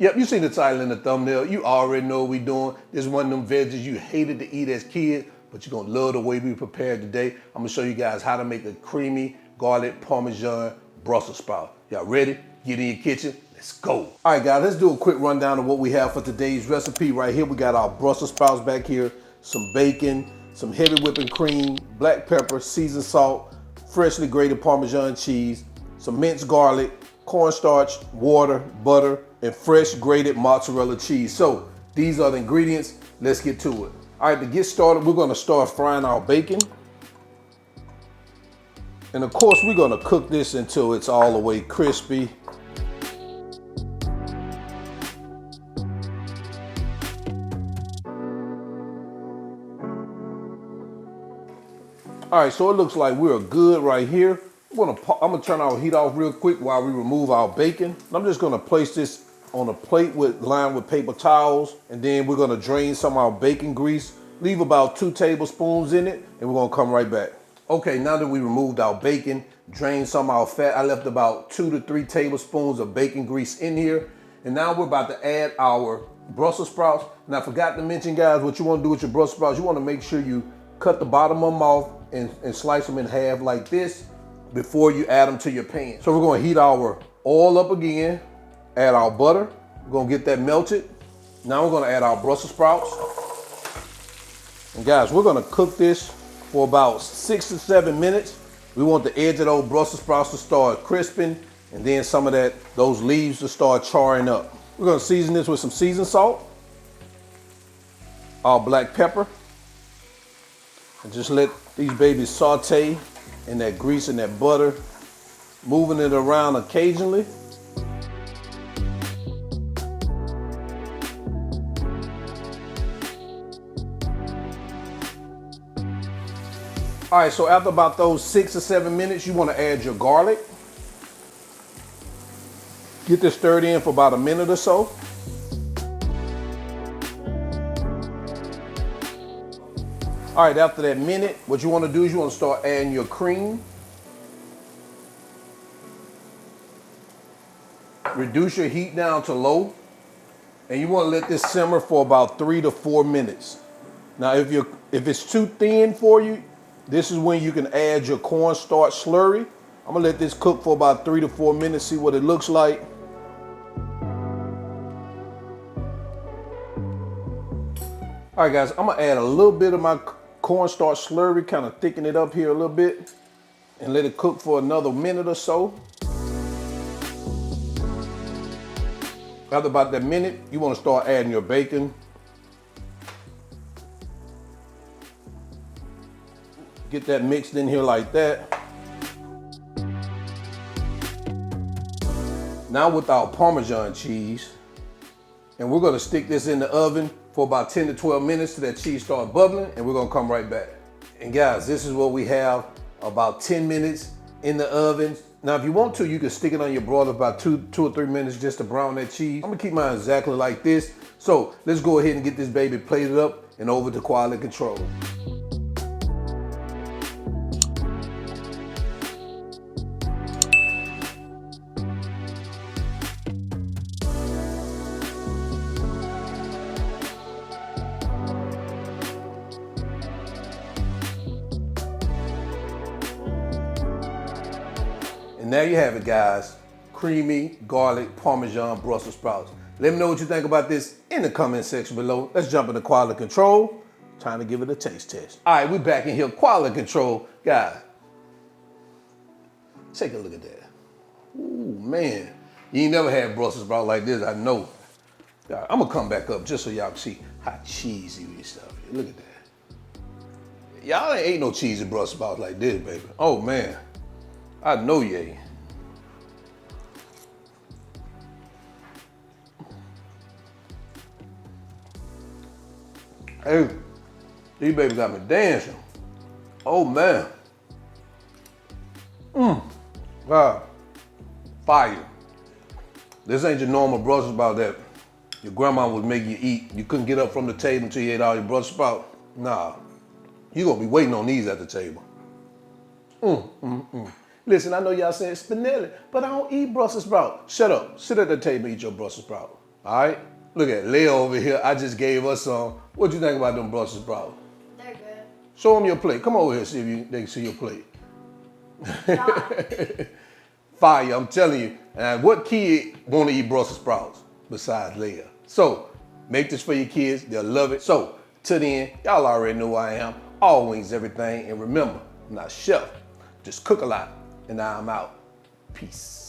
Yep, you seen the title in the thumbnail. You already know what we doing. This is one of them veggies you hated to eat as kids, but you're gonna love the way we prepared today. I'm gonna show you guys how to make a creamy garlic Parmesan Brussels sprout. Y'all ready? Get in your kitchen, let's go. All right guys, let's do a quick rundown of what we have for today's recipe. Right here, we got our Brussels sprouts back here, some bacon, some heavy whipping cream, black pepper, seasoned salt, freshly grated Parmesan cheese, some minced garlic, cornstarch, water, butter, and fresh grated mozzarella cheese. So these are the ingredients. Let's get to it. All right, to get started, we're gonna start frying our bacon. And of course, we're gonna cook this until it's all the way crispy. All right, so it looks like we're good right here. I'm gonna turn our heat off real quick while we remove our bacon. I'm just gonna place this on a plate lined with paper towels, and then we're gonna drain some of our bacon grease, leave about 2 tablespoons in it, and we're gonna come right back. Okay, now that we removed our bacon, drained some of our fat, I left about 2 to 3 tablespoons of bacon grease in here. And now we're about to add our Brussels sprouts. And I forgot to mention, guys, what you wanna do with your Brussels sprouts, you wanna make sure you cut the bottom of them off and slice them in half like this before you add them to your pan. So we're gonna heat our oil up again, add our butter, we're gonna get that melted. Now we're gonna add our Brussels sprouts. And guys, we're gonna cook this for about 6 to 7 minutes. We want the edge of those Brussels sprouts to start crisping, and then some of those leaves to start charring up. We're gonna season this with some seasoned salt, our black pepper, and just let these babies saute in that grease and that butter, moving it around occasionally. All right, so after about those 6 to 7 minutes, you want to add your garlic. Get this stirred in for about a minute or so. All right, after that minute, what you want to do is you want to start adding your cream. Reduce your heat down to low, and you want to let this simmer for about 3 to 4 minutes. Now, if it's too thin for you, this is when you can add your cornstarch slurry. I'm gonna let this cook for about 3 to 4 minutes, see what it looks like. All right, guys, I'm gonna add a little bit of my cornstarch slurry, kind of thicken it up here a little bit, and let it cook for another minute or so. After about that minute, you wanna start adding your bacon. Get that mixed in here like that. Now with our Parmesan cheese, and we're gonna stick this in the oven for about 10 to 12 minutes till that cheese starts bubbling, and we're gonna come right back. And guys, this is what we have, about 10 minutes in the oven. Now, if you want to, you can stick it on your broiler about 2 or 3 minutes just to brown that cheese. I'm gonna keep mine exactly like this. So let's go ahead and get this baby plated up and over to quality control. And there you have it, guys. Creamy garlic Parmesan Brussels sprouts. Let me know what you think about this in the comment section below. Let's jump into quality control. Time to give it a taste test. All right, we're back in here. Quality control. Guys, take a look at that. Ooh, man. You ain't never had Brussels sprouts like this, I know. Right, I'm gonna come back up just so y'all can see how cheesy this stuff is. Look at that. Y'all ain't ate no cheesy Brussels sprouts like this, baby. Oh, man. I know you ain't. Hey, these babies got me dancing. Oh man. God, fire. This ain't your normal Brussels sprout that your grandma would make you eat. You couldn't get up from the table until you ate all your Brussels sprouts. Nah, you gonna be waiting on these at the table. Listen, I know y'all saying Spinelli, but I don't eat Brussels sprout. Shut up, sit at the table and eat your Brussels sprout. All right? Look at Leah over here. I just gave us some. What you think about them Brussels sprouts? They're good. Show them your plate. Come over here, see if they can see your plate. Fire, I'm telling you. And what kid want to eat Brussels sprouts besides Leah? So, make this for your kids. They'll love it. So, to the end, y'all already know who I am. All wings, everything. And remember, I'm not a chef. Just cook a lot. And now I'm out. Peace.